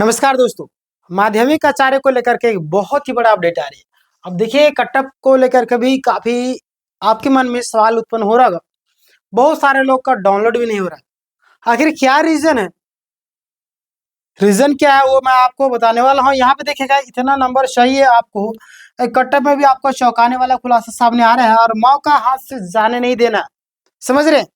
नमस्कार दोस्तों। माध्यमिक आचार्य को लेकर के एक बहुत ही बड़ा अपडेट आ रही है। अब देखिए कटअप को लेकर के भी काफी आपके मन में सवाल उत्पन्न हो रहा होगा। बहुत सारे लोग का डाउनलोड भी नहीं हो रहा है। आखिर क्या रीजन है? रीजन क्या है वो मैं आपको बताने वाला हूँ। यहाँ पे देखिएगा इतना नंबर चाहिए आपको। कटअप में भी आपको चौंकाने वाला खुलासा सामने आ रहा है और मौका हाथ से जाने नहीं देना। समझ रहे हैं?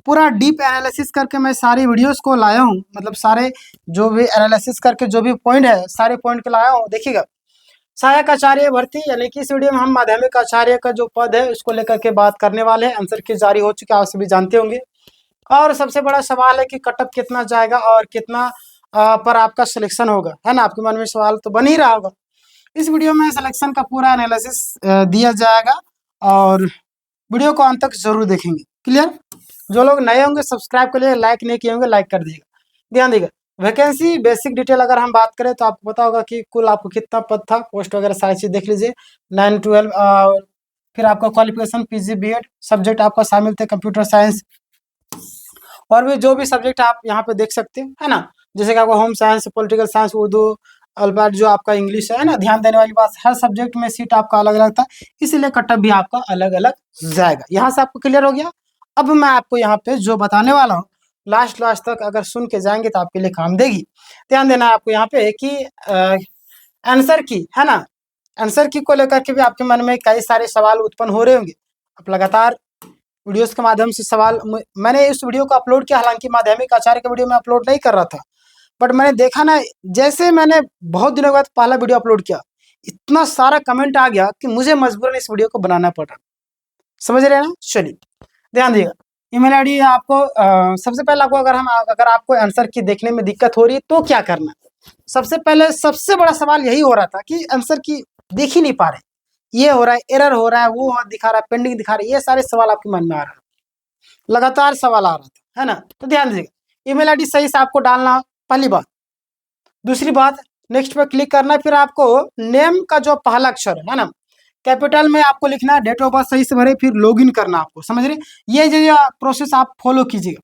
पूरा डीप एनालिसिस करके मैं सारी वीडियोस को लाया हूँ, मतलब सारे जो भी एनालिसिस करके जो भी पॉइंट है सारे पॉइंट के लाया हूँ। देखिएगा सहायक आचार्य भर्ती यानी कि इस वीडियो में हम माध्यमिक आचार्य का जो पद है उसको लेकर के बात करने वाले हैं। आंसर की जारी हो चुका है, आप सभी जानते होंगे। और सबसे बड़ा सवाल है कि कटअप कितना जाएगा और कितना पर आपका सिलेक्शन होगा, है ना। आपके मन में सवाल तो बन ही रहा होगा। इस वीडियो में सिलेक्शन का पूरा एनालिसिस दिया जाएगा और वीडियो को अंत तक जरूर देखेंगे। क्लियर? जो लोग नए होंगे सब्सक्राइब के लिए, लाइक नहीं किए होंगे लाइक कर दीजिएगा। ध्यान दीजिएगा, वैकेंसी बेसिक डिटेल अगर हम बात करें तो आपको पता होगा कि कुल आपको कितना पद था, पोस्ट वगैरह सारी चीज देख लीजिए। 9 12 और फिर आपका क्वालिफिकेशन पीजी बीएड, सब्जेक्ट आपका शामिल थे कंप्यूटर साइंस और भी जो भी सब्जेक्ट आप यहाँ पे देख सकते हैं, है ना। जैसे कि आपको home science, political science, Urdu, alphabet जो आपका इंग्लिश है ना। ध्यान देने वाली बात, हर सब्जेक्ट में सीट आपका अलग अलग था, इसीलिए कटअप भी आपका अलग अलग जाएगा। यहाँ से आपको क्लियर हो गया। अब मैं आपको यहाँ पे जो बताने वाला हूँ लास्ट तक अगर सुन के जाएंगे तो आपके लिए काम देगी। ध्यान देना आपको यहाँ पे कि आंसर की, है ना, आंसर की को लेकर के भी आपके मन में कई सारे सवाल उत्पन्न हो रहे होंगे। आप लगातार वीडियोस के माध्यम से सवाल, मैंने इस वीडियो को अपलोड किया, हालांकि माध्यमिक आचार्य का वीडियो में अपलोड नहीं कर रहा था, बट मैंने देखा ना, जैसे मैंने बहुत दिनों के बाद पहला वीडियो अपलोड किया, इतना सारा कमेंट आ गया कि मुझे मजबूरन इस वीडियो को बनाना पड़ा। समझ रहे हैं ना? चलिए ध्यान दिएगा। ईमेल आईडी आपको सबसे पहले आपको अगर आपको आंसर की देखने में दिक्कत हो रही है तो क्या करना है। सबसे पहले सबसे बड़ा सवाल यही हो रहा था कि आंसर की देख ही नहीं पा रहे, ये हो रहा है, एरर हो रहा है, वो दिखा रहा है, पेंडिंग दिखा रहा है, ये सारे सवाल आपके मन में आ रहा है, लगातार सवाल आ रहा था, है ना। तो ध्यान दीजिएगा, ईमेल आईडी सही से आपको डालना, पहली बात। दूसरी बात, नेक्स्ट पे क्लिक करना है, फिर आपको नेम का जो पहला अक्षर है ना, कैपिटल में आपको लिखना है, डेट ऑफ बर्थ सही से भरे, फिर लॉगिन करना आपको। समझ रहे? ये जो प्रोसेस आप फॉलो कीजिएगा,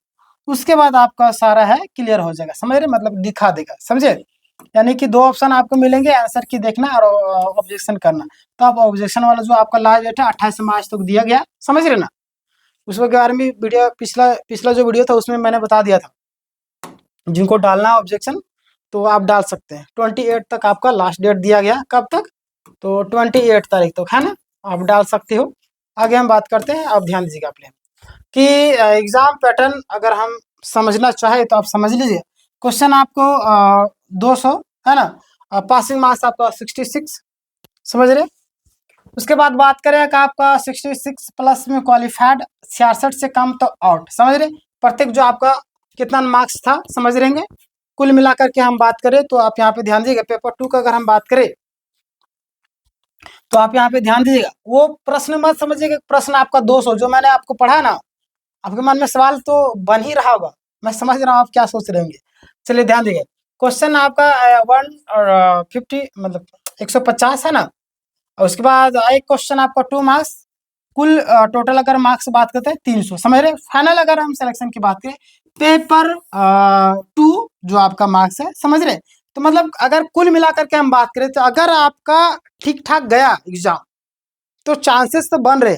उसके बाद आपका सारा है क्लियर हो जाएगा। समझ रहे? मतलब दिखा देगा। समझे? यानी कि दो ऑप्शन आपको मिलेंगे, आंसर की देखना और ऑब्जेक्शन करना। तो आप ऑब्जेक्शन वाला जो आपका लास्ट डेट है 28 मार्च तक दिया गया, समझ रहे ना। उसके बारे में वीडियो पिछला जो वीडियो था उसमें मैंने बता दिया था, जिनको डालना है ऑब्जेक्शन तो आप डाल सकते हैं। 28 तक आपका लास्ट डेट दिया गया। कब तक? तो 28 तारीख तक, है ना, आप डाल सकते हो। आगे हम बात करते हैं, आप ध्यान दीजिएगा अपने कि एग्जाम पैटर्न अगर हम समझना चाहे तो आप समझ लीजिए। क्वेश्चन आपको 200, है ना, पासिंग मार्क्स आपका 66, समझ रहे। उसके बाद बात करें कि आपका 66 प्लस में क्वालिफाइड 66 से कम तो आउट। समझ रहे? प्रत्येक जो आपका कितना मार्क्स था, समझ रहेंगे। कुल मिलाकर के हम बात करें तो आप यहाँ पे ध्यान दीजिएगा। पेपर 2 का अगर हम बात करें तो आप यहाँ पे ध्यान दीजिएगा, वो प्रश्न मत समझिएगा प्रश्न आपका 200 जो मैंने आपको पढ़ा ना, आपके मन में सवाल तो बन ही रहा होगा। मैं समझ रहा हूँ आप क्या सोच रहे होंगे। चलिए ध्यान दीजिए, क्वेश्चन आपका 150 मतलब 150 है ना। और उसके बाद एक क्वेश्चन आपका 2 मार्क्स, कुल टोटल अगर मार्क्स बात करते हैं 300। समझ रहे? फाइनल अगर हम सिलेक्शन की बात करें, पेपर 2 जो आपका मार्क्स है, समझ रहे। तो मतलब अगर कुल मिलाकर के हम बात करें तो अगर आपका ठीक ठाक गया एग्जाम तो चांसेस तो बन रहे,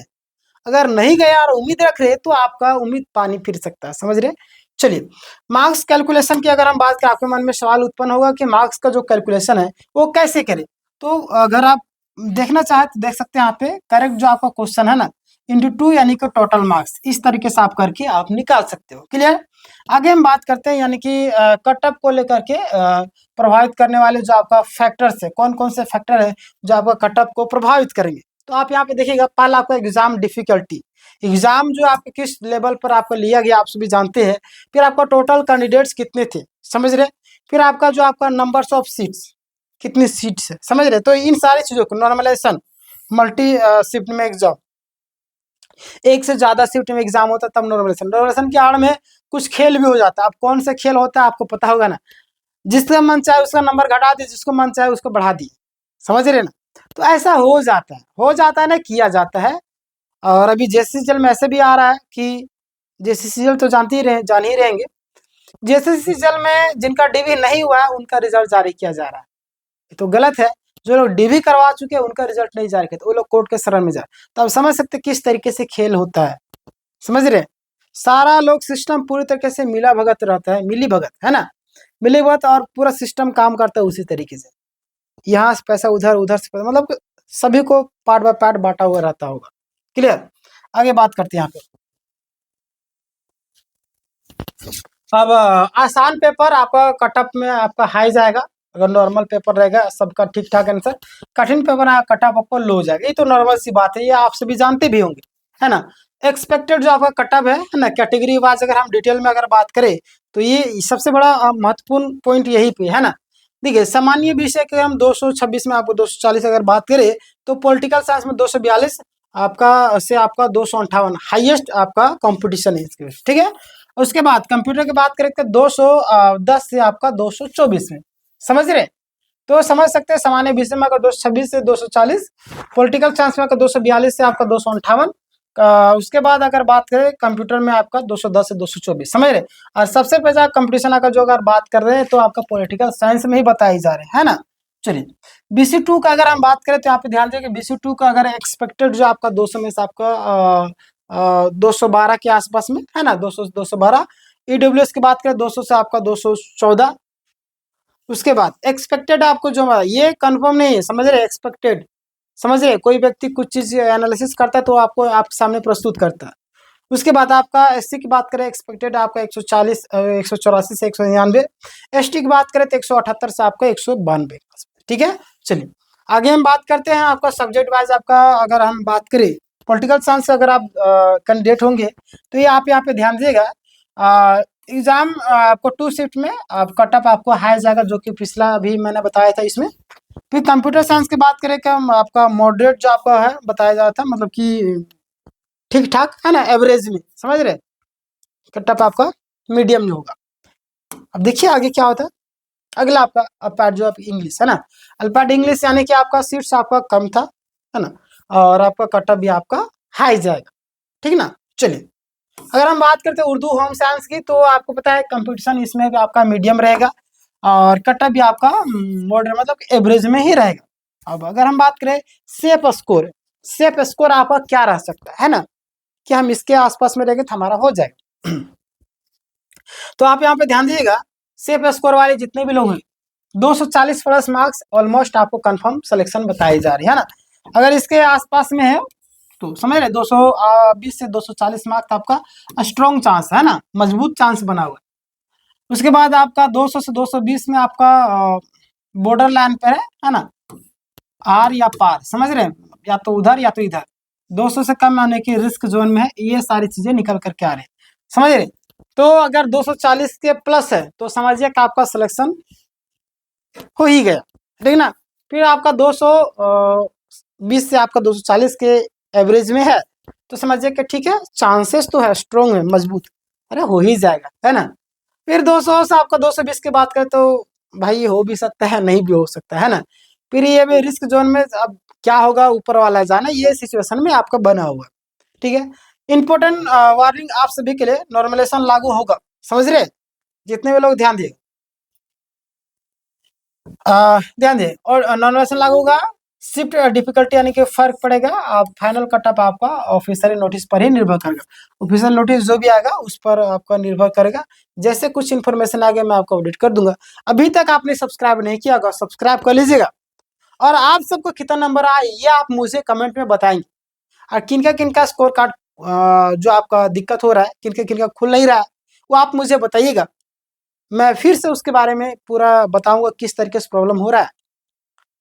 अगर नहीं गया और उम्मीद रख रहे तो आपका उम्मीद पानी फिर सकता है। समझ रहे? चलिए, मार्क्स कैलकुलेशन की अगर हम बात करें, आपके मन में सवाल उत्पन्न होगा कि मार्क्स का जो कैलकुलेशन है वो कैसे करें। तो अगर आप देखना चाहे तो देख सकते हैं यहाँ पे करेक्ट जो आपका क्वेश्चन है ना, इंटू 2 यानी कि टोटल मार्क्स, इस तरीके से आप करके आप निकाल सकते हो। क्लियर? आगे हम बात करते हैं यानी कि कटअप को लेकर के प्रभावित करने वाले जो आपका फैक्टर्स है, कौन कौन से फैक्टर है जो आपका कटअप को प्रभावित करेंगे। तो आप यहाँ पे देखिएगा, पहला आपका एग्जाम डिफिकल्टी, एग्जाम जो आपके किस लेवल पर आपको लिया गया आप सभी जानते हैं। फिर आपका टोटल कैंडिडेट्स कितने थे, समझ रहे। फिर आपका जो आपका नंबर्स ऑफ सीट्स, कितनी सीट्स है, समझ रहे। तो इन सारी चीजों को नॉर्मलाइजेशन, मल्टी शिफ्ट में एग्जाम, एक से ज्यादा शिफ्ट में एग्जाम होता है तब नॉर्मलाइजेशन की आड़ में कुछ खेल भी हो जाता है। अब कौन सा खेल होता है आपको पता होगा ना, जिसका मन चाहे उसका नंबर घटा दिए, जिसको मन चाहे उसको बढ़ा दिए। समझ रहे ना? तो ऐसा हो जाता है ना, किया जाता है। और अभी जेसीसीएल में ऐसे भी आ रहा है कि जेसीसीएल तो जान ही रहेंगे, JSSCCL में जिनका डीवी नहीं हुआ है उनका रिजल्ट जारी किया जा रहा है, ये तो गलत है। जो लोग डीवी करवा चुके हैं उनका रिजल्ट नहीं जारी करते, वो लोग कोर्ट के शरण में जाए। तो आप समझ सकते किस तरीके से खेल होता है, समझ रहे। सारा लोग सिस्टम पूरी तरीके से मिला भगत रहता है, मिली भगत है ना, मिली भगत, और पूरा सिस्टम काम करता है उसी तरीके से। यहाँ से पैसा उधर, उधर से पैसा, मतलब सभी को पार्ट बाय पार्ट बांटा हुआ रहता होगा। क्लियर। आगे बात करते हैं यहाँ पे। अब आसान पेपर आपका कटअप में आपका हाई जाएगा, अगर नॉर्मल पेपर रहेगा सबका ठीक ठाक आंसर। कठिन पेपर कटअप आपको लो जाएगा, ये तो नॉर्मल सी बात है, ये आप सभी जानते भी होंगे, है ना। एक्सपेक्टेड जो आपका कटअप है ना, कैटेगरी वाइज अगर हम डिटेल में अगर बात करें तो ये सबसे बड़ा महत्वपूर्ण पॉइंट यही पे है ना। देखिए सामान्य विषय के हम 226 में आपको 240 अगर बात करें तो पॉलिटिकल साइंस में 242 आपका से आपका 258 हाईएस्ट आपका कंपटीशन है इसके, ठीक है। उसके बाद कंप्यूटर की बात करें तो 210 से आपका 224 में, समझ रहे। तो समझ सकते हैं सामान्य विषय में आपका 226 से 240, पॉलिटिकल साइंस में आपका 242 से आपका 258, उसके बाद अगर बात करें कंप्यूटर में आपका 210 से 224, समझ रहे। और सबसे पहले कंपटीशन का जो अगर बात कर रहे हैं तो आपका पॉलिटिकल साइंस में ही बताई जा रहे हैं, है ना। चलिए BC2 का अगर हम बात करें तो यहाँ पे ध्यान दें कि BC2 का अगर एक्सपेक्टेड जो आपका 200 में से आपका 212 के आसपास में है ना, 212। EWS की बात करें 200 से आपका 214। उसके बाद एक्सपेक्टेड आपको जो ये कंफर्म नहीं है, समझ रहे, एक्सपेक्टेड, समझ रहे। कोई व्यक्ति कुछ चीज एनालिसिस करता है तो आपको आपके सामने प्रस्तुत करता है। उसके बाद आपका SC की बात करें एक्सपेक्टेड आपका 140 184 से 199। ST की बात करें तो 178 से आपका 192, ठीक है। चलिए आगे हम बात करते हैं आपका सब्जेक्ट वाइज। आपका अगर हम बात करें पॉलिटिकल साइंस से अगर आप कैंडिडेट होंगे तो ये आप यहाँ पे ध्यान दीजिएगा, एग्जाम आपको 2 शिफ्ट में आप कटअप आपको हाई जाएगा, जो कि पिछला अभी मैंने बताया था इसमें। फिर कंप्यूटर साइंस की बात करें कि आपका मॉडरेट जो आपका है बताया जा था, मतलब कि ठीक ठाक है ना, एवरेज में, समझ रहे। कटअप आपका मीडियम में होगा। अब देखिए आगे क्या होता है। अगला आपका अल्फाबेट जो आप इंग्लिश है ना, अल्फाबेट इंग्लिश यानी कि आपका सीट्स आपका कम था, है ना, और आपका कटअप भी आपका हाई जाएगा, ठीक ना। चलिए अगर हम बात करते हैं उर्दू होम साइंस की तो आपको पता है कंपटीशन इसमें भी आपका मीडियम रहेगा और कटअप भी आपका मॉडरेट मतलब एवरेज में ही रहेगा। अब अगर हम बात करें सेफ स्कोर, सेफ स्कोर आपका क्या रह सकता है ना, कि हम इसके आसपास में रहेंगे तो हमारा हो जाएगा। तो आप यहाँ पे ध्यान दीजिएगा, सेफ स्कोर वाले जितने भी लोग हैं 240 प्लस मार्क्स ऑलमोस्ट आपको कंफर्म सिलेक्शन बताई जा रही है ना। अगर इसके आसपास में है तो समझ रहे 220 से 240 मार्क्स आपका स्ट्रॉन्ग चांस है ना, मजबूत चांस बना हुआ है। उसके बाद आपका 200 से 220 में आपका बॉर्डर लाइन पर है ना, आर या पार, समझ रहे हैं, या तो उधर या तो इधर। 200 से कम आने की रिस्क जोन में है, ये सारी चीजें निकल करके आ रहे हैं, समझ रहे। तो अगर 240 के प्लस है तो समझिए कि आपका सिलेक्शन हो ही गया, ठीक ना। फिर आपका 220 से आपका 240 के एवरेज में है तो समझिए कि ठीक है, चांसेस तो है, स्ट्रोंग है, मजबूत, अरे हो ही जाएगा, है ना। फिर 200 से आपका 220 की बात करें तो भाई हो भी सकता है, नहीं भी हो सकता है ना। फिर ये भी रिस्क जोन में अब क्या होगा ऊपर वाला जाना, ये सिचुएशन में आपका बना हुआ, ठीक है। इंपॉर्टेंट वार्निंग आप सभी के लिए, नॉर्मलाइजेशन लागू होगा, समझ रहे, जितने भी लोग ध्यान दिए, ध्यान दें। और नॉर्मलाइजेशन लागू होगा, शिफ्ट डिफिकल्टी यानी कि फर्क पड़ेगा। आप फाइनल कटअप आपका ऑफिशियल नोटिस पर ही निर्भर करेगा, ऑफिशियल नोटिस जो भी आएगा उस पर आपका निर्भर करेगा। जैसे कुछ इन्फॉर्मेशन आ गया मैं आपको अपडेट कर दूंगा। अभी तक आपने सब्सक्राइब नहीं किया होगा, सब्सक्राइब कर लीजिएगा। और आप सबको कितना नंबर आए ये आप मुझे कमेंट में बताएंगे, और किनका किनका स्कोर कार्ड जो आपका दिक्कत हो रहा है, किनका किनका खुल नहीं रहा है, वो आप मुझे बताइएगा। मैं फिर से उसके बारे में पूरा बताऊंगा किस तरीके से प्रॉब्लम हो रहा है,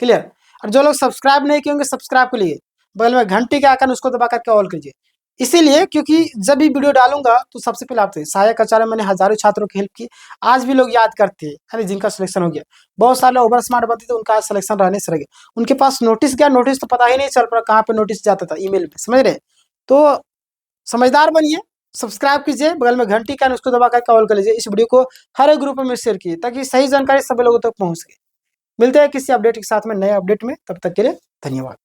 क्लियर। और जो लोग सब्सक्राइब नहीं किए होंगे सब्सक्राइब कर लिए, बगल में घंटी के आइकन उसको दबा करके ऑल कीजिए, इसीलिए क्योंकि जब भी वीडियो डालूंगा तो सबसे पहले आपसे। सहायक आचार्य मैंने हजारों छात्रों की हेल्प की, आज भी लोग याद करते हैं, है ना, जिनका सिलेक्शन हो गया। बहुत सारे ओवर स्मार्ट बनते थे, उनका सिलेक्शन रहने से रह गया, उनके पास नोटिस गया, नोटिस तो पता ही नहीं चल पड़ा कहाँ पे नोटिस जाता था, ईमेल पे, समझ रहे। तो समझदार बनिए, सब्सक्राइब कीजिए, बगल में घंटी का उसको दबा करके ऑल कर लीजिए, इस वीडियो को हर एक ग्रुप में शेयर कीजिए ताकि सही जानकारी सभी लोगों तक पहुंच सके। मिलते हैं किसी अपडेट के साथ में, नए अपडेट में, तब तक के लिए धन्यवाद।